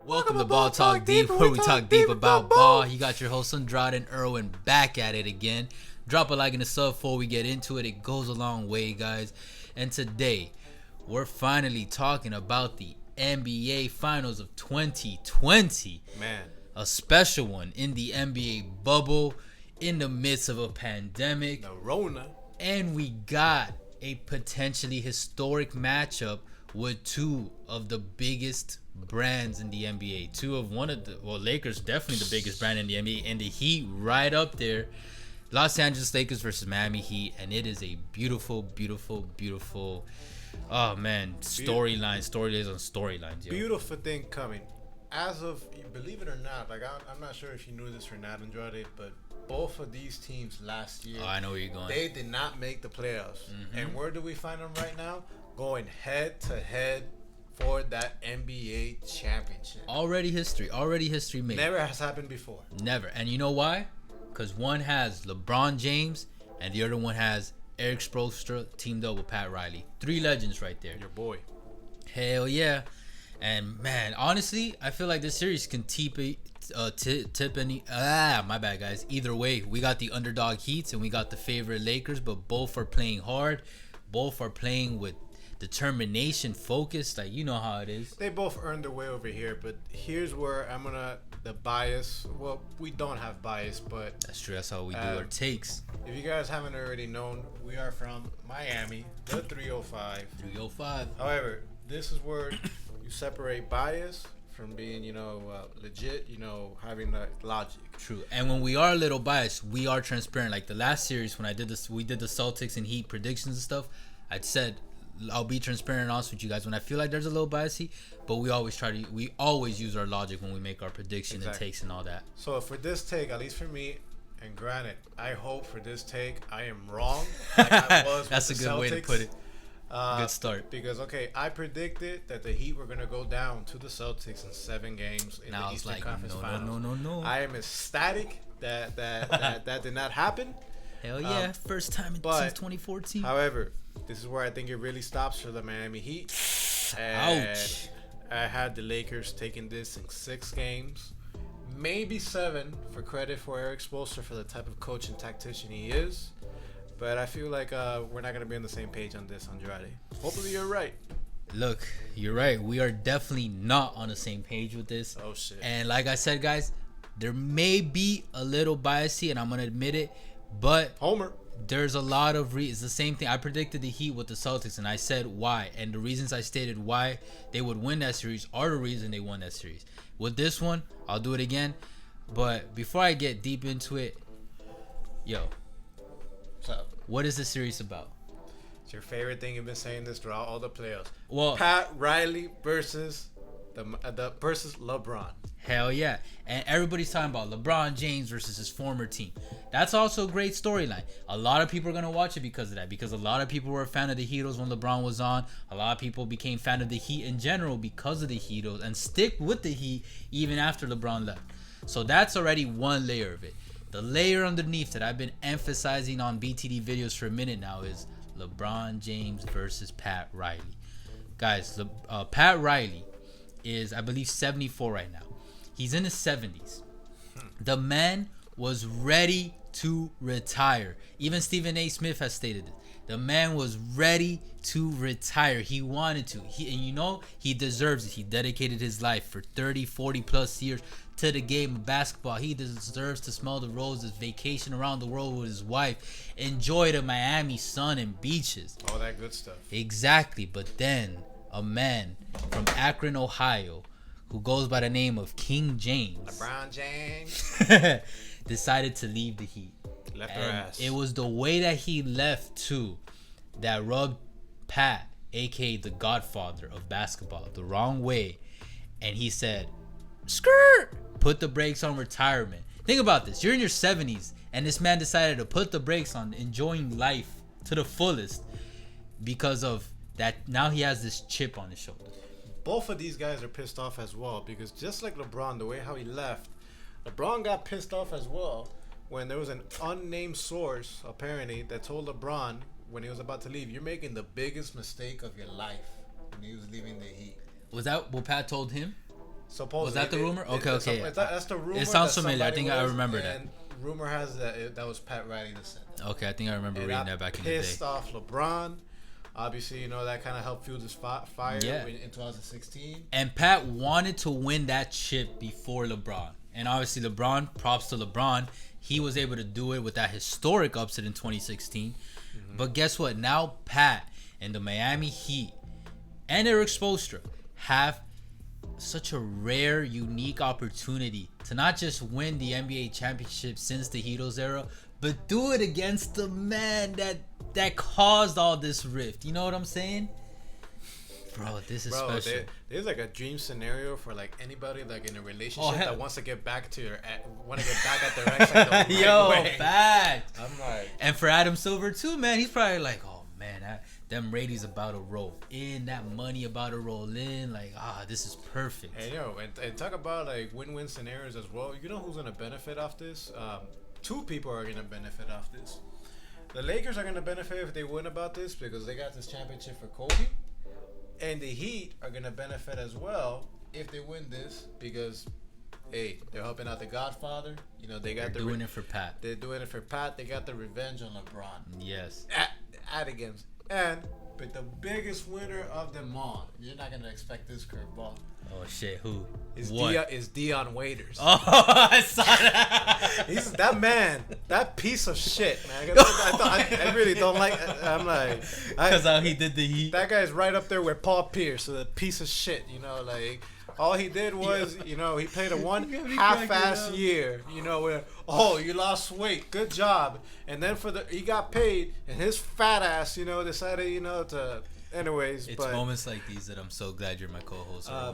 Welcome to Ball Talk Deep, where we talk deep about ball. You got your host Andrade and Erwin back at it again. Drop a like and a sub before we get into it. It goes a long way, guys. And today, we're finally talking about the NBA Finals of 2020. Man. A special one in the NBA bubble, in the midst of a pandemic. The Rona. And we got a potentially historic matchup with two of the biggest brands in the NBA. Lakers definitely the biggest brand in the NBA, and the Heat right up there. Los Angeles Lakers versus Miami Heat, and it is a beautiful, oh man, storylines on storylines. Beautiful thing coming. As of, believe it or not, I'm not sure if you knew this or not, Andrade, but both of these teams last year, I know where you're going. They did not make the playoffs. Mm-hmm. And where do we find them right now? Going head to head for that NBA championship. Already history made. Never has happened before. Never. And you know why? Because one has LeBron James and the other one has Eric Spoelstra teamed up with Pat Riley. Three legends right there. Your boy. Hell yeah. And man, honestly, I feel like this series can tip any. My bad, guys. Either way, we got the underdog Heats and we got the favorite Lakers, but both are playing hard. Both are playing with determination, focus, like you know how it is. They both earned their way over here, but here's where the bias. Well, we don't have bias, but that's true. That's how we do our takes. If you guys haven't already known, we are from Miami, the 305. 305. However, this is where you separate bias from being, legit, having the logic. True. And when we are a little biased, we are transparent. Like the last series when we did the Celtics and Heat predictions and stuff, I said I'll be transparent and honest with you guys when I feel like there's a little biasy, but we always use our logic when we make our prediction and takes and all that. So for this take, at least for me, and granted, I hope for this take I am wrong. Like I was That's a good Celtics. Way to put it. Good start. Because I predicted that the Heat were gonna go down to the Celtics in 7 games in the Eastern Conference Finals. No. I am ecstatic that did not happen. Hell yeah! First time since 2014. However, this is where I think it really stops for the Miami Heat. Ouch! I had the Lakers taking this in 6 games, maybe 7 for credit for Eric Spoelstra for the type of coach and tactician he is. But I feel like we're not gonna be on the same page on this, Andrade. Hopefully you're right. Look, you're right. We are definitely not on the same page with this. Oh shit! And like I said, guys, there may be a little biasy, and I'm gonna admit it. But Homer, there's a lot of it's the same thing. I predicted the Heat with the Celtics, and I said why. And the reasons I stated why they would win that series are the reason they won that series. With this one, I'll do it again. But before I get deep into it, what's up? What is the series about? It's your favorite thing you've been saying this throughout all the playoffs. Well, Pat Riley versus versus LeBron. Hell yeah. And everybody's talking about LeBron James versus his former team. That's also a great storyline. A lot of people are going to watch it because of that. Because a lot of people were a fan of the Heatles when LeBron was on. A lot of people became fan of the Heat in general because of the Heatles and stick with the Heat even after LeBron left. So that's already one layer of it. The layer underneath that I've been emphasizing on BTD videos for a minute now is LeBron James versus Pat Riley. Guys, Pat Riley is, I believe, 74 right now. He's in his 70s. The man was ready to retire. Even Stephen A. Smith has stated it. The man was ready to retire. He wanted to. He deserves it. He dedicated his life for 30, 40 plus years to the game of basketball. He deserves to smell the roses, vacation around the world with his wife, enjoy the Miami sun and beaches. All that good stuff. Exactly. But then a man from Akron, Ohio, who goes by the name of King James, LeBron James, decided to leave the Heat. Left her ass. It was the way that he left too that rubbed Pat, aka the Godfather of basketball, the wrong way. And he said, "Skirt!" Put the brakes on retirement. Think about this. You're in your 70s, and this man decided to put the brakes on enjoying life to the fullest because of that. Now he has this chip on his shoulder. Both of these guys are pissed off as well because just like LeBron, the way how he left, LeBron got pissed off as well when there was an unnamed source apparently that told LeBron when he was about to leave, "You're making the biggest mistake of your life," when he was leaving the Heat. Was that what Pat told him? Supposedly, Was that the rumor? Okay. That's the rumor. It sounds familiar. I think I remember that. And rumor has that was Pat Riley that said that. Okay, I think I remember reading that back in the day. Pissed off LeBron. Obviously, you know, that kind of helped fuel this fire in 2016. And Pat wanted to win that chip before LeBron. And obviously, LeBron, props to LeBron, he was able to do it with that historic upset in 2016. Mm-hmm. But guess what? Now Pat and the Miami Heat and Eric Spoelstra have such a rare, unique opportunity to not just win the NBA championship since the Heatles era, but do it against the man that caused all this rift. You know what I'm saying? Bro, this is special. There's like a dream scenario for like anybody like in a relationship that wants to get back to their at their ex like the right way. Fact. I'm like, and for Adam Silver too, man, he's probably like, oh man, them ratings about to roll in, that money about to roll in, like this is perfect. And and talk about like win-win scenarios as well. You know who's gonna benefit off this? Two people are gonna benefit off this. The Lakers are gonna benefit if they win about this because they got this championship for Kobe. And the Heat are going to benefit as well if they win this because, hey, they're helping out the Godfather. You know, they're doing it for Pat. They're doing it for Pat. They got the revenge on LeBron. Yes. At against. But the biggest winner of them all, you're not going to expect this curveball. Oh, shit. Who? Is Dion Waiters. Oh, I saw that. He's that man. That piece of shit, man. I really don't like. I'm like, because how he did the Heat. That guy's right up there with Paul Pierce, so the piece of shit. You know, like all he did was, you know, he played a one half-ass year. You know, where you lost weight, good job, and then he got paid, and his fat ass, you know, decided, you know, to. Anyways, it's moments like these that I'm so glad you're my co-host. I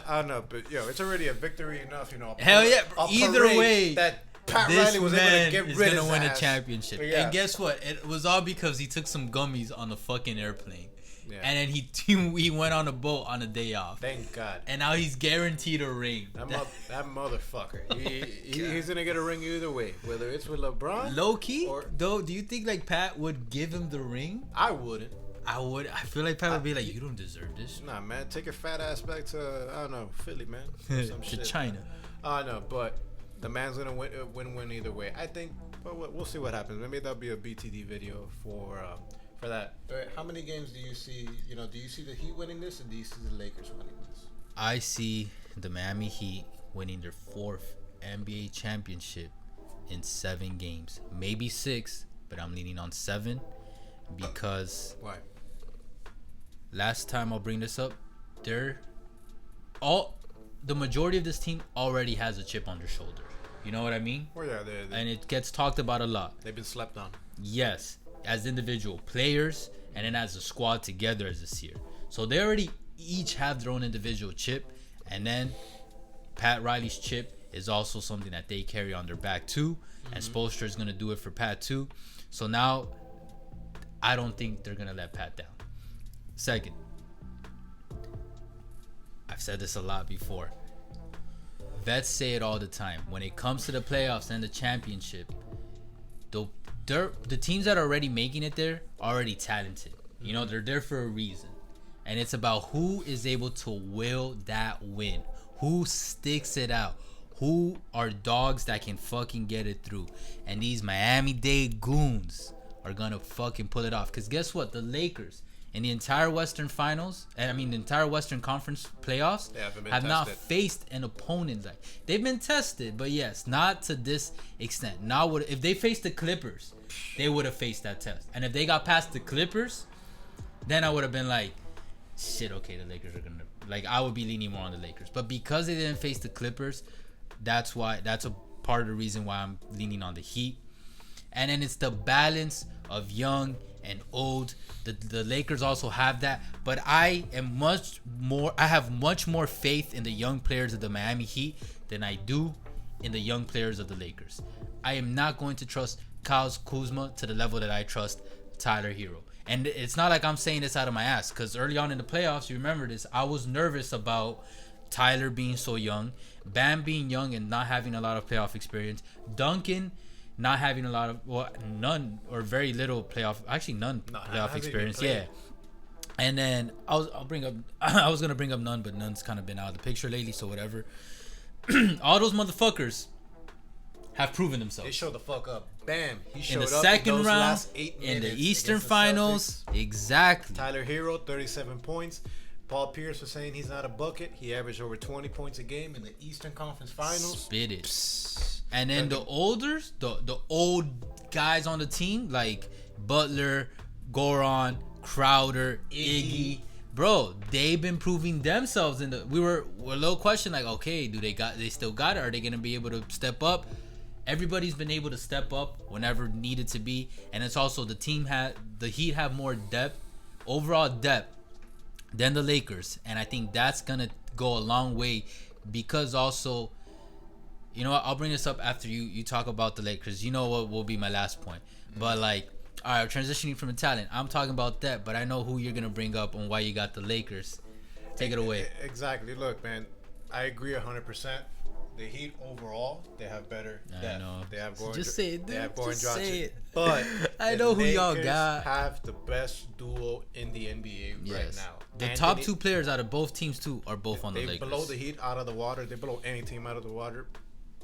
don't know, but it's already a victory enough, you know. Hell yeah! Either way, that Pat Riley was able to get rid of his ass. He's gonna win a championship. And guess what? It was all because he took some gummies on the fucking airplane. Yeah. And then he went on a boat on a day off. Thank God. And now he's guaranteed a ring. That motherfucker. He's gonna get a ring either way, whether it's with LeBron. Low key, though, do you think like Pat would give him the ring? I wouldn't. I would. I feel like Pat would be like, you don't deserve this. Nah, man. Take your fat ass back to, I don't know, Philly, man. Some to shit. China. I know, but the man's going to win either way. I think, but we'll see what happens. Maybe that'll be a BTD video for that. But how many games do you see, do you see the Heat winning this, or do you see the Lakers winning this? I see the Miami Heat winning their 4th NBA championship in 7 games. Maybe 6, but I'm leaning on 7 because... Why? Last time I'll bring this up, the majority of this team already has a chip on their shoulder. You know what I mean? Oh yeah, and it gets talked about a lot. They've been slept on. Yes, as individual players and then as a squad together as this year. So they already each have their own individual chip, and then Pat Riley's chip is also something that they carry on their back too. Mm-hmm. And Spoelstra is gonna do it for Pat too. So now, I don't think they're gonna let Pat down. Second, I've said this a lot before. Vets say it all the time. When it comes to the playoffs and the championship, the teams that are already making it there are already talented. You know, they're there for a reason. And it's about who is able to will that win. Who sticks it out. Who are dogs that can fucking get it through. And these Miami-Dade goons are going to fucking pull it off. Because guess what? The Lakers... in the entire Western Finals, the entire Western Conference playoffs, have not faced an opponent like they've been tested, but yes, not to this extent. Now, if they faced the Clippers, they would have faced that test, and if they got past the Clippers, then I would have been like, shit, okay, the Lakers are gonna I would be leaning more on the Lakers, but because they didn't face the Clippers, that's a part of the reason why I'm leaning on the Heat, and then it's the balance of young and old. The Lakers also have that, but I have much more faith in the young players of the Miami Heat than I do in the young players of the Lakers. I am not going to trust Kyle Kuzma to the level that I trust Tyler Herro. And it's not like I'm saying this out of my ass, because early on in the playoffs, you remember this, I was nervous about Tyler being so young, Bam being young and not having a lot of playoff experience, Duncan not having a lot of, none or very little playoff, actually none playoff experience. Yeah. And then I'll bring up I was gonna bring up Nunn, but Nunn's kind of been out of the picture lately, so whatever. All those motherfuckers have proven themselves. They showed the fuck up. Bam. He showed in the up second in those round, last 8 in the minutes Eastern against the Finals. Celtics. Exactly. Tyler Herro, 37 points. Paul Pierce was saying he's not a bucket. He averaged over 20 points a game in the Eastern Conference Finals. Spit it. And then the old guys on the team, like Butler, Goran, Crowder, Iggy. Bro, they've been proving themselves in the. We were a little question like, okay, they still got it? Are they gonna be able to step up? Everybody's been able to step up whenever needed to be, and it's also the Heat have more depth, overall depth, than the Lakers, and I think that's gonna go a long way because also, you know what? I'll bring this up after you talk about the Lakers. You know what will be my last point, but like. All right, transitioning from Italian. I'm talking about that, but I know who you're going to bring up on why you got the Lakers. Take it away. Exactly. Look, man, I agree 100%. The Heat overall, they have better depth. I know. They have Goran. Just say it, dude. They have Goran Just Dragic. say it. But I know who y'all got. Have the best duo in the NBA right now. The top two players out of both teams too are both on the Lakers. They blow the Heat out of the water. They blow any team out of the water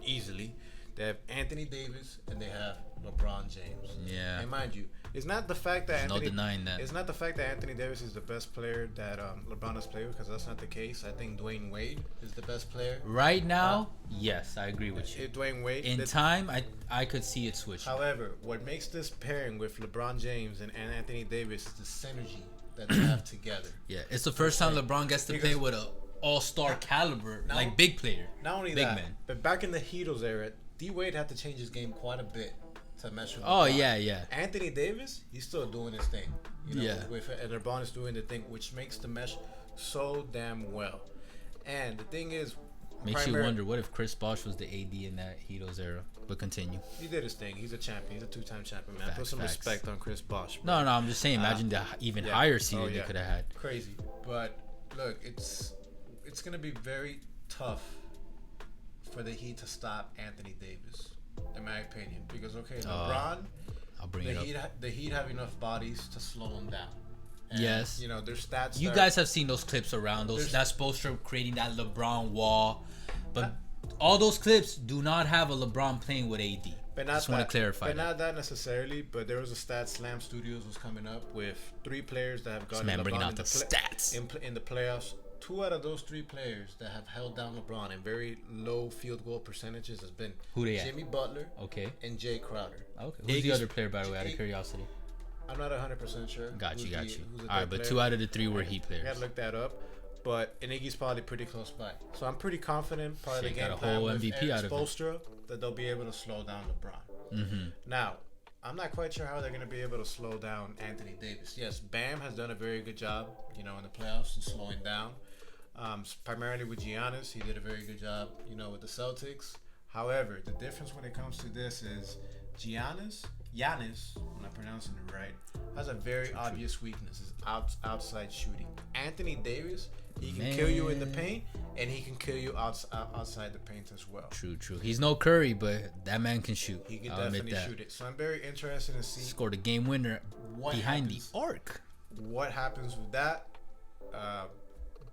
easily. They have Anthony Davis and they have LeBron James. Yeah. And mind you, it's not the fact that There's no denying that. It's not the fact that Anthony Davis is the best player that LeBron has played with, because that's not the case. I think Dwayne Wade is the best player right now. Yes, I agree with you. Dwayne Wade. In time, I could see it switch. However, what makes this pairing with LeBron James and Anthony Davis is the synergy that they have together. Yeah, it's the first time LeBron gets to play with a all-star caliber, like big player. Not only big that, man. but back in the Heatles era, D Wade had to change his game quite a bit to mesh with LeBron. Oh yeah. Anthony Davis, he's still doing his thing. You know, Yeah. And LeBron is doing the thing, which makes the mesh so damn well. And the thing is, makes you wonder what if Chris Bosh was the AD in that Heatles era. But continue. He did his thing. He's a champion. He's a 2-time champion, man. Put some respect on Chris Bosh. No, I'm just saying. Imagine the even higher seeding they could have had. Crazy, but look, it's gonna be very tough for the Heat to stop Anthony Davis, in my opinion, because LeBron, I'll bring it up. The Heat have enough bodies to slow him down. And, yes, you know their stats. You guys have seen those clips around that's Spoelstra creating that LeBron wall, but all those clips do not have a LeBron playing with AD. But not just want to clarify. But not that necessarily. But there was a stat. Slam Studios was coming up with 3 players that have gotten LeBron bringing out the stats in the playoffs. 2 out of those 3 players that have held down LeBron in very low field goal percentages has been Jimmy Butler, and Jay Crowder. Okay, who's the other player, by the way, out of curiosity? I'm not 100% sure. Got you. All right, but 2 out of the 3 were Heat players. I gotta look that up. But Iggy's probably pretty close by, so I'm pretty confident. Part of the game plan with MVP out of Spoelstra that they'll be able to slow down LeBron. Mm-hmm. Now, I'm not quite sure how they're going to be able to slow down Anthony Davis. Yes, Bam has done a very good job, in the playoffs and slowing down. Primarily with Giannis, he did a very good job, with the Celtics. However, the difference when it comes to this is Giannis, I'm not pronouncing it right, has a very obvious weakness. Is outside shooting. Anthony Davis, he can kill you in the paint, and he can kill you outside the paint as well. True. He's no Curry, but that man can shoot. He can definitely shoot it. So I'm very interested to see. Scored a game winner behind the arc. What happens with that?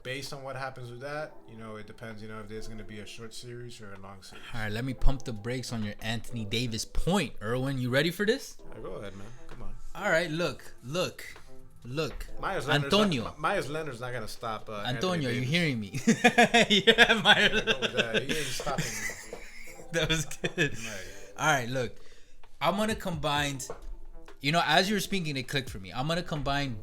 Based on what happens with that, it depends, if there's going to be a short series or a long series. All right, let me pump the brakes on your Anthony Davis point. Erwin, you ready for this? Go ahead, man. Come on. All right, look. Antonio. Myers Leonard's not going to stop. Antonio, are you hearing me? Yeah, Myers. He ain't stopping me. That was good. All right, look. I'm going to combine, as you were speaking, it clicked for me. I'm going to combine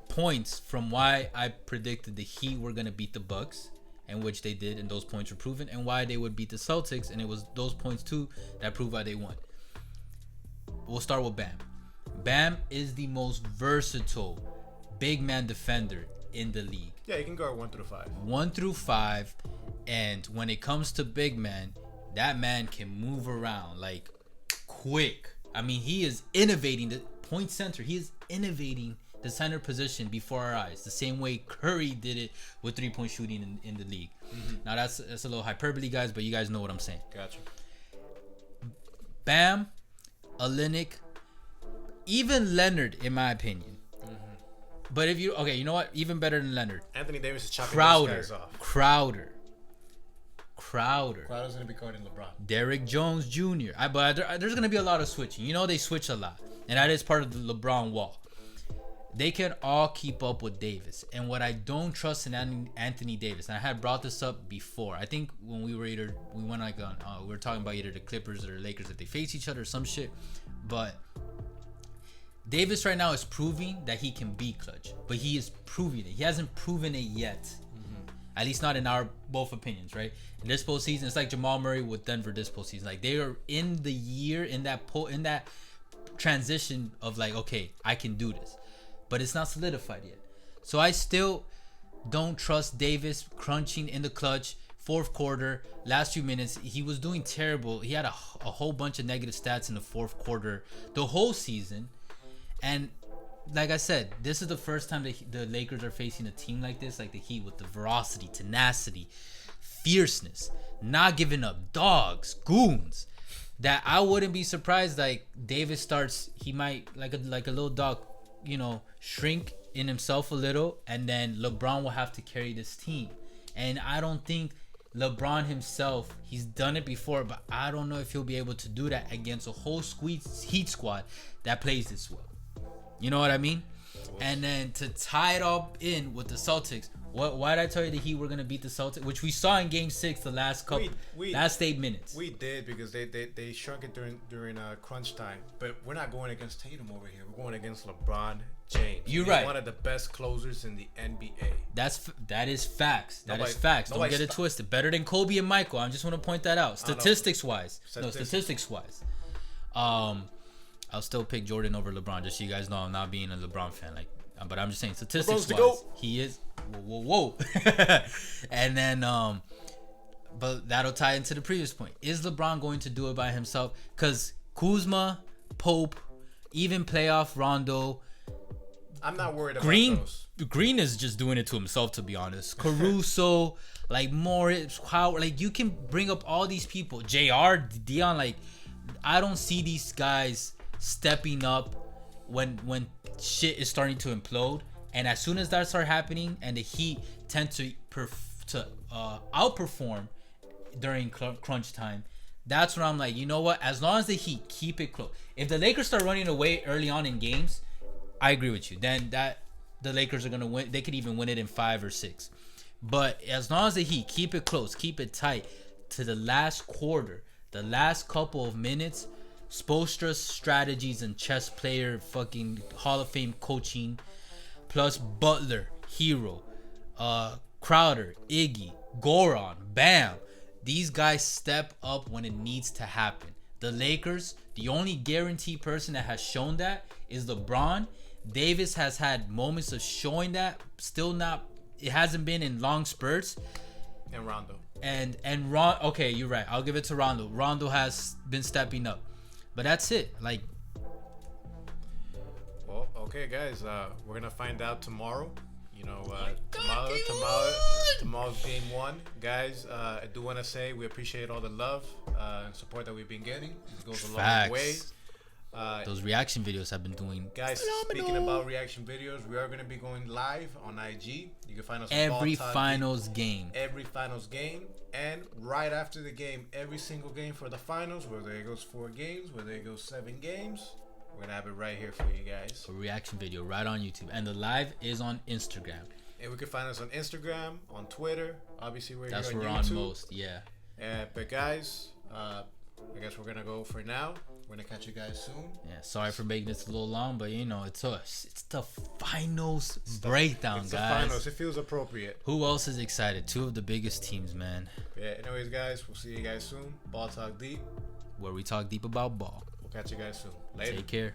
points from why I predicted the Heat were going to beat the Bucks, and which they did, and those points were proven, and why they would beat the Celtics, and it was those points too that proved why they won. We'll start with Bam. Bam is the most versatile big man defender in the league. Yeah, he can guard 1 through 5. 1 through 5, and when it comes to big man, that man can move around like quick. I mean, he is innovating the point center. He is innovating the center position before our eyes, the same way Curry did it with 3-point shooting in the league. Mm-hmm. Now that's a little hyperbole, guys, but you guys know what I'm saying. Gotcha. Bam, Olynyk, even Leonard, in my opinion. But if you you know what? Even better than Leonard. Anthony Davis is chopping those Crowder. guys off. Crowder's gonna be guarding LeBron. Derrick Jones Jr. But there's gonna be a lot of switching. You know they switch a lot, and that is part of the LeBron wall. They can all keep up with Davis, and what I don't trust in Anthony Davis, and I had brought this up before. I think when we were we were talking about either the Clippers or the Lakers if they face each other or some shit, but Davis right now is proving that he can be clutch, but he is proving it. He hasn't proven it yet. At least not in our both opinions, right? In this postseason, it's like Jamal Murray with Denver this postseason. Like they are in the year in that transition of like, okay, I can do this, but it's not solidified yet. So I still don't trust Davis crunching in the clutch. Fourth quarter, last few minutes, he was doing terrible. He had a whole bunch of negative stats in the fourth quarter, the whole season, and like I said, this is the first time that the Lakers are facing a team like this, like the Heat, with the veracity, tenacity, fierceness, not giving up, dogs, goons. That I wouldn't be surprised. Like Davis starts, he might like a little dog, shrink in himself a little, and then LeBron will have to carry this team. And I don't think LeBron himself, he's done it before, but I don't know if he'll be able to do that against a whole Heat squad that plays this well. You know what I mean? And then to tie it all in with the Celtics, why did I tell you the Heat were gonna beat the Celtics? Which we saw in Game 6, the last last 8 minutes. We did because they shrunk it during crunch time. But we're not going against Tatum over here. We're going against LeBron James. You're He's right. One of the best closers in the NBA. That is facts. That is facts. Don't get it twisted. Better than Kobe and Michael. I just want to point that out. Statistics wise. I'll still pick Jordan over LeBron. Just so you guys know, I'm not being a LeBron fan. But I'm just saying, statistics wise, he is. Whoa. And then, but that'll tie into the previous point. Is LeBron going to do it by himself? Because Kuzma, Pope, even playoff Rondo. I'm not worried about those. Green is just doing it to himself, to be honest. Caruso, like Morris, Howard, you can bring up all these people. JR, Dion, I don't see these guys stepping up when shit is starting to implode, and as soon as that starts happening and the Heat tend to outperform during crunch time, that's when I'm like, you know what, as long as the Heat keep it close. If the Lakers start running away early on in games, I agree with you, then that the Lakers are gonna win. They could even win it in 5 or 6, but as long as the Heat keep it close, keep it tight to the last quarter, the last couple of minutes, Spoelstra's strategies and chess player fucking Hall of Fame coaching, plus Butler, Herro, Crowder, Iggy, Goran, Bam. These guys step up when it needs to happen. The Lakers, the only guaranteed person that has shown that is LeBron. Davis has had moments of showing that, still not. It hasn't been in long spurts. And Rondo. And Ron. Okay, you're right. I'll give it to Rondo. Rondo has been stepping up. But that's it. Well, okay, guys. We're gonna find out tomorrow. Tomorrow's game 1, guys. I do want to say we appreciate all the love and support that we've been getting. It goes a long way. Those reaction videos have been doing. Guys, speaking about reaction videos, we are gonna be going live on IG. You can find us every finals game. Every finals game. And right after the game, every single game for the finals, whether it goes 4 games, whether it goes 7 games, we're gonna have it right here for you guys. A reaction video right on YouTube, and the live is on Instagram. And we can find us on Instagram, on Twitter. Obviously, That's here where on we're YouTube. on most, yeah. But guys, I guess we're gonna go for now. We're gonna catch you guys soon. Yeah, sorry for making this a little long, but it's us. It's the finals breakdown, it's guys. The finals. It feels appropriate. Who else is excited? 2 of the biggest teams, man. Yeah. Anyways, guys, we'll see you guys soon. Ball Talk Deep, where we talk deep about ball. We'll catch you guys soon. Later. Take care.